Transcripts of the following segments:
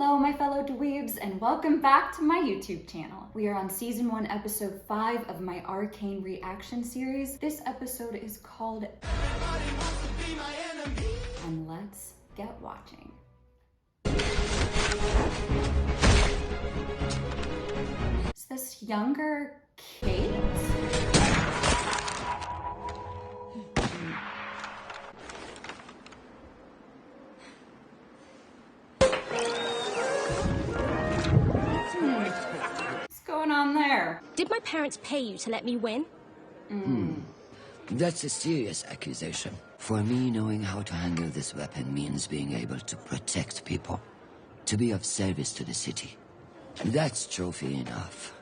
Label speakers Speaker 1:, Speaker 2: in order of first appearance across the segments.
Speaker 1: Hello, my fellow dweebs, and welcome back to my YouTube channel. We are on Season 1, Episode 5 of my Arcane reaction series. This episode is called Everybody Wants to Be My Enemy. And let's get watching. Is this younger Kate? On there.
Speaker 2: Did my parents pay you to let me win?
Speaker 3: That's a serious accusation. For me, knowing how to handle this weapon means being able to protect people, to be of service to the city. That's trophy enough.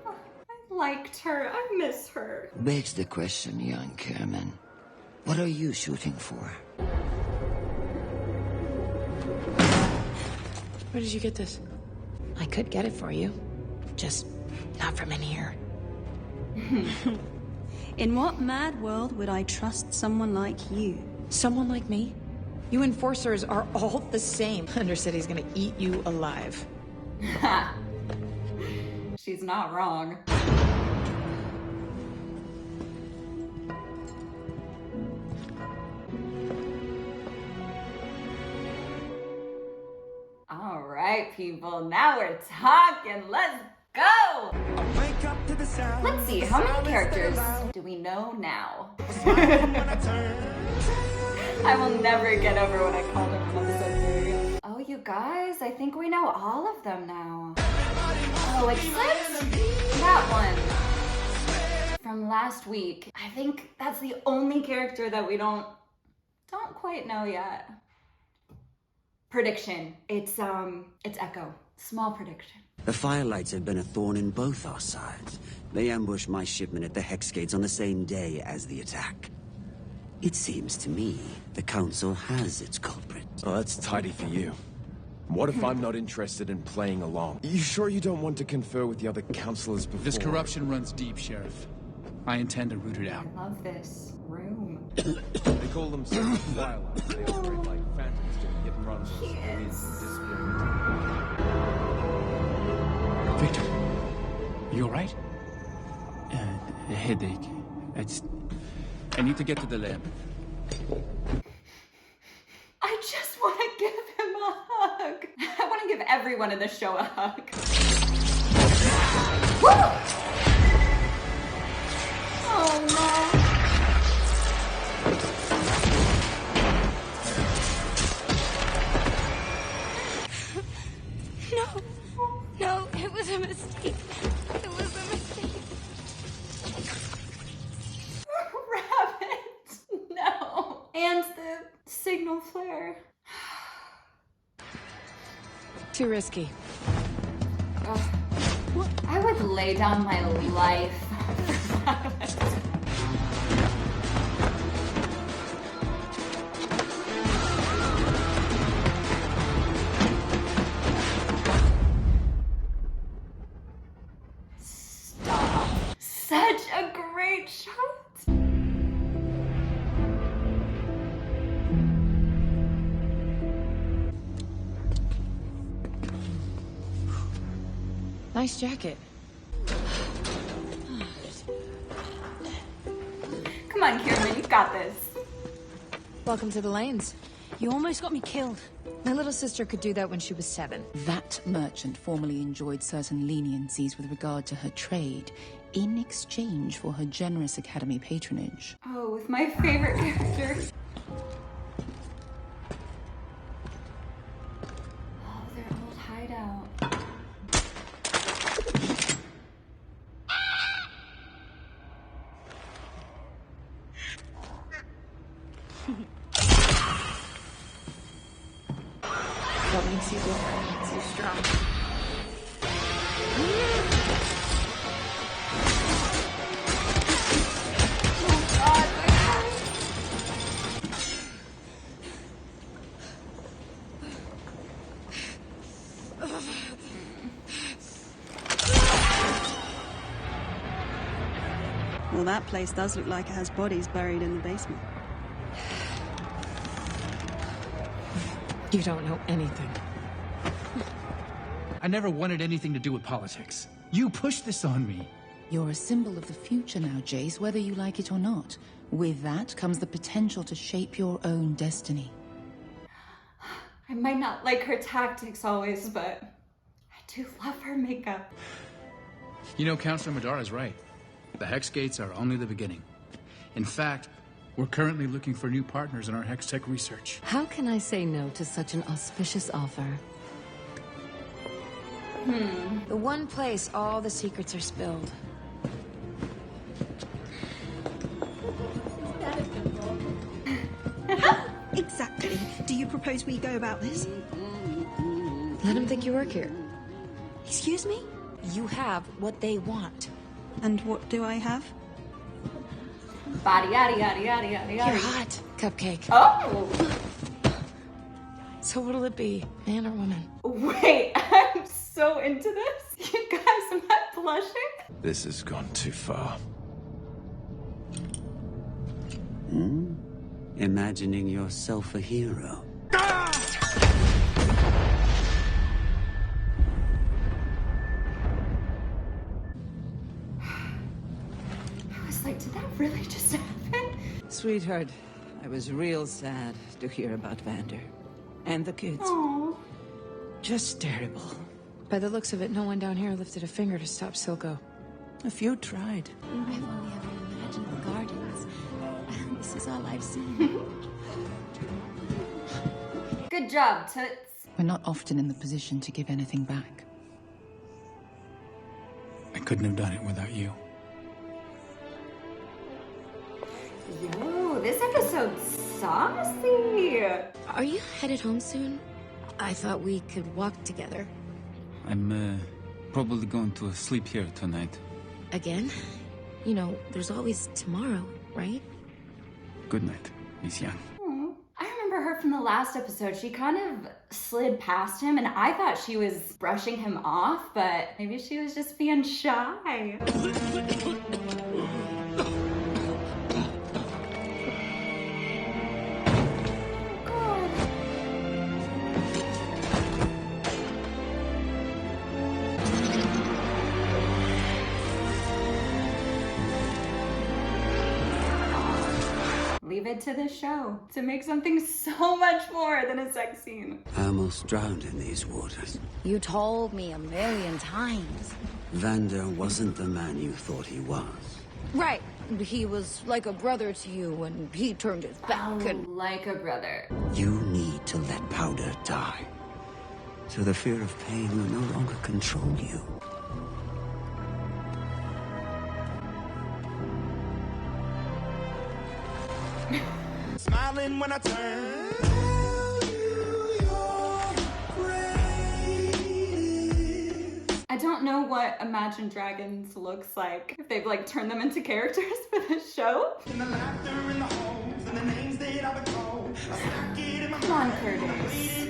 Speaker 1: Oh, I liked her. I miss her.
Speaker 3: Begs the question, young Kerman. What are you shooting for?
Speaker 4: Where did you get this? I could get it for you. Just not from in here.
Speaker 5: In what mad world would I trust someone like you?
Speaker 4: Someone like me? You enforcers are all the same. Undercity's gonna eat you alive.
Speaker 1: She's not wrong. All right, people, now we're talking. Let's go! Let's see, how many characters do we know now? I will never get over what I called him in episode 3. Oh, you guys, I think we know all of them now. Oh, except that one from last week. I think that's the only character that we don't quite know yet. Prediction. It's Echo. Small prediction.
Speaker 6: The Firelights have been a thorn in both our sides. They ambushed my shipment at the Hex Gates on the same day as the attack. It seems to me the Council has its culprit.
Speaker 7: Oh, that's tidy for you. What if I'm not interested in playing along? You sure you don't want to confer with the other councilors before?
Speaker 8: This corruption runs deep, Sheriff. I intend to root it out.
Speaker 1: I love this room.
Speaker 7: They call themselves Firelights. They operate like phantoms doing hit and runs on civilians and disappearing.
Speaker 8: Victor, you all right? A headache. I need to get to the lab.
Speaker 1: I just want to give him a hug. I want to give everyone in the show a hug. Woo! Oh no.
Speaker 2: No, it was a mistake. It was a mistake.
Speaker 1: Rabbit! No. And the signal flare.
Speaker 4: Too risky.
Speaker 1: I would lay down my life for Rabbit. Such a great shot.
Speaker 4: Nice jacket.
Speaker 1: Come on, Kierman, you got this.
Speaker 4: Welcome to the lanes.
Speaker 5: You almost got me killed.
Speaker 4: My little sister could do that when she was 7.
Speaker 9: That merchant formerly enjoyed certain leniencies with regard to her trade in exchange for her generous academy patronage.
Speaker 1: Oh, with my favorite character. Oh, their old hideout.
Speaker 4: What makes you different? Makes you strong.
Speaker 5: Well, that place does look like it has bodies buried in the basement.
Speaker 4: You don't know anything.
Speaker 8: I never wanted anything to do with politics. You pushed this on me.
Speaker 9: You're a symbol of the future now, Jace, whether you like it or not. With that comes the potential to shape your own destiny.
Speaker 1: I might not like her tactics always, but I do love her makeup.
Speaker 8: You know, Counselor Madara's right. The Hex Gates are only the beginning. In fact, we're currently looking for new partners in our Hex Tech research.
Speaker 10: How can I say no to such an auspicious offer?
Speaker 2: The one place all the secrets are spilled.
Speaker 5: Exactly. Do you propose we go about this?
Speaker 10: Let him think you work here.
Speaker 5: Excuse me?
Speaker 2: You have what they want.
Speaker 5: And what do I have?
Speaker 1: Body yada yada yada yada
Speaker 10: You're
Speaker 1: yada.
Speaker 10: hot, Cupcake.
Speaker 1: Oh!
Speaker 10: So what'll it be, man or woman?
Speaker 1: Wait, I'm so into this. You guys, am I blushing?
Speaker 7: This has gone too far.
Speaker 6: Imagining yourself a hero.
Speaker 1: I was like, did that really just happen?
Speaker 11: Sweetheart, I was real sad to hear about Vander. And the kids.
Speaker 1: Oh.
Speaker 11: Just terrible.
Speaker 10: By the looks of it, no one down here lifted a finger to stop Silco.
Speaker 11: A few tried.
Speaker 2: I've only ever imagined the gardens. This is all I've seen.
Speaker 1: Good job, Toots.
Speaker 9: We're not often in the position to give anything back.
Speaker 8: I couldn't have done it without you.
Speaker 1: Yo, this episode's saucy.
Speaker 2: Are you headed home soon? I thought we could walk together.
Speaker 8: I'm, probably going to sleep here tonight.
Speaker 2: Again? You know, there's always tomorrow, right?
Speaker 8: Good night, Miss Yang.
Speaker 1: I remember her from the last episode. She kind of slid past him, and I thought she was brushing him off, but maybe she was just being shy. Leave it to the show to make something so much more than a sex scene.
Speaker 6: I almost drowned in these waters.
Speaker 2: You told me 1,000,000 times.
Speaker 6: Vander wasn't the man you thought he was.
Speaker 2: Right. He was like a brother to you, and he turned his back and...
Speaker 1: Like a brother.
Speaker 6: You need to let Powder die, so the fear of pain will no longer control you.
Speaker 12: Smiling when I turn.
Speaker 1: I don't know what Imagine Dragons looks like. If they've like turned them into characters for this show. Come on, Curtis.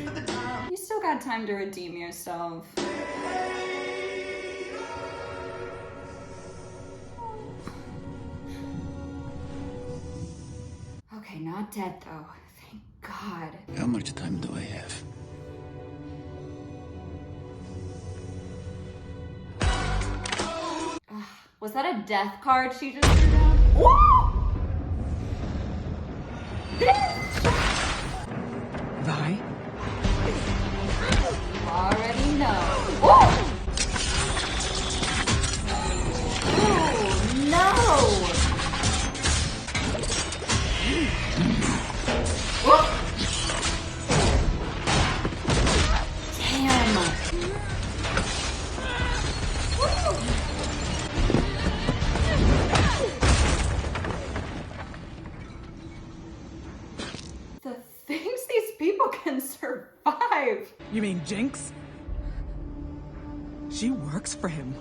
Speaker 1: You still got time to redeem yourself. Okay, not dead though. Thank God.
Speaker 8: How much time do I have?
Speaker 1: Was that a death card she just threw down? Whoa!
Speaker 11: Vi?
Speaker 1: You already know. Whoa! Ooh, no! Whoa! Damn! Woo! The things these people can survive.
Speaker 11: You mean Jinx? She works for him.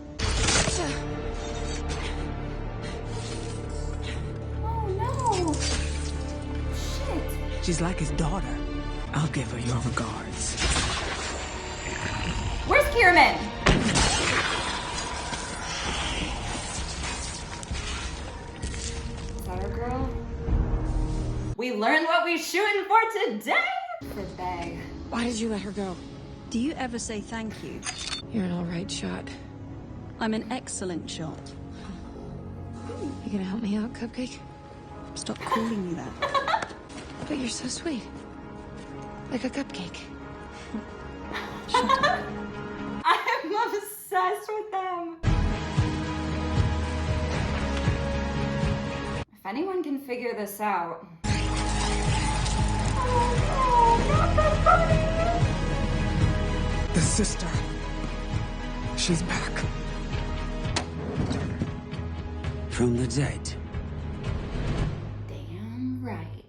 Speaker 1: Oh no! Shit!
Speaker 11: She's like his daughter. I'll give her your regards.
Speaker 1: Where's Kierman? Is that our girl? We learned what we shooting for today! For Bay.
Speaker 10: Why did you let her go?
Speaker 5: Do you ever say thank you?
Speaker 10: You're an all right shot.
Speaker 5: I'm an excellent shot.
Speaker 10: You gonna help me out, Cupcake?
Speaker 5: Stop calling me that.
Speaker 10: But you're so sweet. Like a cupcake.
Speaker 5: Shut up.
Speaker 1: I'm obsessed with them. If anyone can figure this out. Oh no, not the bunny!
Speaker 8: The sister. She's back.
Speaker 6: From the dead.
Speaker 1: Damn right.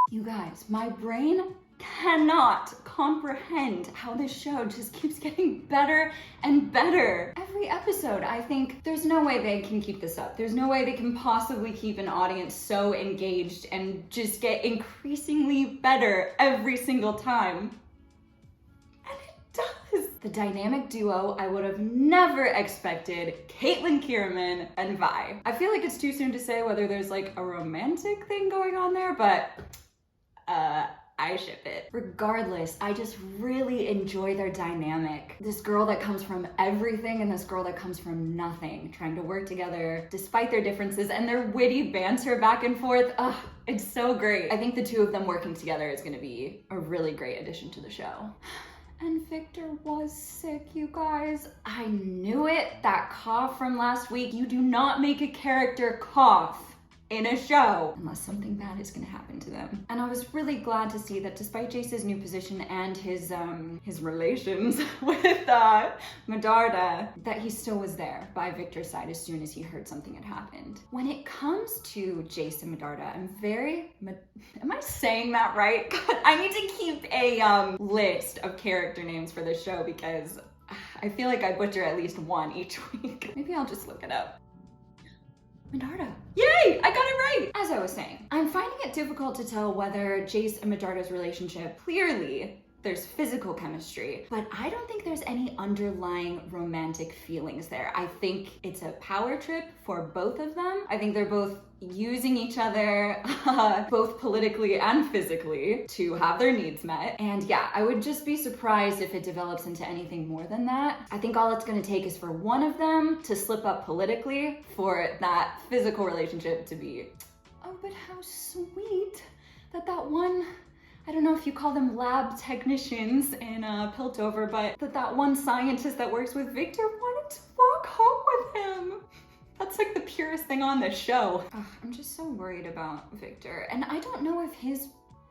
Speaker 1: You guys, my brain cannot comprehend how this show just keeps getting better and better. Every episode, I think there's no way they can keep this up. There's no way they can possibly keep an audience so engaged and just get increasingly better every single time. And it does. The dynamic duo I would have never expected, Caitlin Kierman and Vi. I feel like it's too soon to say whether there's like a romantic thing going on there, but I ship it. Regardless, I just really enjoy their dynamic. This girl that comes from everything and this girl that comes from nothing, trying to work together despite their differences and their witty banter back and forth. Ugh, it's so great. I think the two of them working together is gonna be a really great addition to the show. And Victor was sick, you guys. I knew it. That cough from last week. You do not make a character cough in a show unless something bad is gonna happen to them. And I was really glad to see that despite Jace's new position and his relations with Medarda, that he still was there by Victor's side as soon as he heard something had happened. When it comes to Jace and Medarda, I'm very am I saying that right? God, I need to keep a list of character names for this show because I feel like I butcher at least one each week. Maybe I'll just look it up. Medarda. Yay! I got it right! As I was saying, I'm finding it difficult to tell whether Jace and Medarda's relationship, clearly there's physical chemistry, but I don't think there's any underlying romantic feelings there. I think it's a power trip for both of them. I think they're both using each other, both politically and physically, to have their needs met. And yeah, I would just be surprised if it develops into anything more than that. I think all it's gonna take is for one of them to slip up politically for that physical relationship to be, oh, but how sweet that one, I don't know if you call them lab technicians in Piltover, but that one scientist that works with Victor wanted to walk home with him. That's like the purest thing on this show. Ugh, I'm just so worried about Victor. And I don't know if his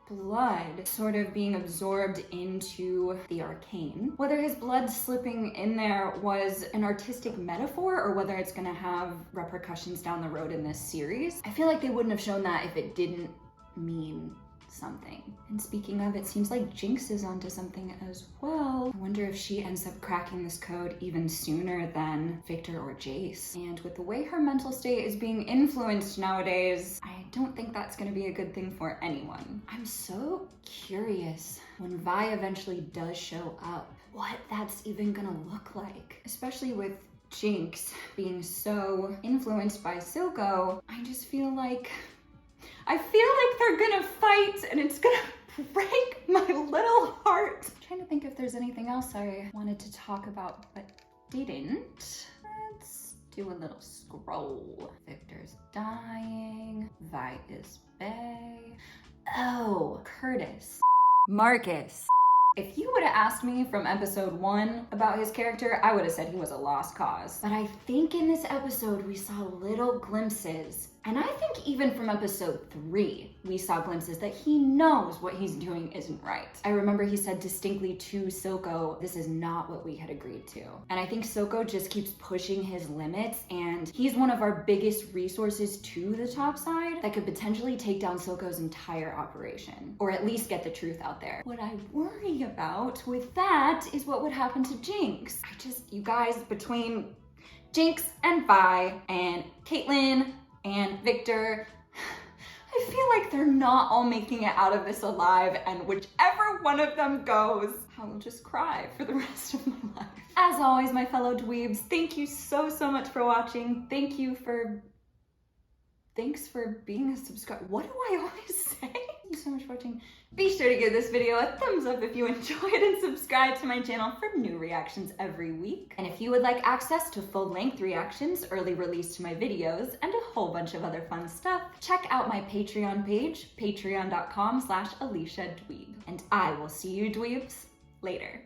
Speaker 1: blood sort of being absorbed into the Arcane, whether his blood slipping in there was an artistic metaphor or whether it's gonna have repercussions down the road in this series. I feel like they wouldn't have shown that if it didn't mean something. And speaking of, it seems like Jinx is onto something as well. I wonder if she ends up cracking this code even sooner than Victor or Jace. And with the way her mental state is being influenced nowadays, I don't think that's gonna be a good thing for anyone. I'm so curious when Vi eventually does show up, what that's even gonna look like. Especially with Jinx being so influenced by Silco, I just feel like they're gonna fight and it's gonna break my little heart. I'm trying to think if there's anything else I wanted to talk about but didn't. Let's do a little scroll. Victor's dying. Vi is bae. Oh, Curtis. Marcus. If you would have asked me from episode 1 about his character, I would have said he was a lost cause. But I think in this episode we saw little glimpses. And I think even from episode 3, we saw glimpses that he knows what he's doing isn't right. I remember he said distinctly to Silco, this is not what we had agreed to. And I think Silco just keeps pushing his limits, and he's one of our biggest resources to the top side that could potentially take down Silco's entire operation, or at least get the truth out there. What I worry about with that is what would happen to Jinx. You guys, between Jinx and Vi and Caitlin and Victor, I feel like they're not all making it out of this alive, and whichever one of them goes, I will just cry for the rest of my life. As always, my fellow dweebs, thank you so much for watching. Thanks for being a subscriber. What do I always say? you so much for watching. Be sure to give this video a thumbs up if you enjoyed and subscribe to my channel for new reactions every week. And if you would like access to full-length reactions, early release to my videos, and a whole bunch of other fun stuff, check out my Patreon page, patreon.com/AliciaDweeb. And I will see you dweebs later.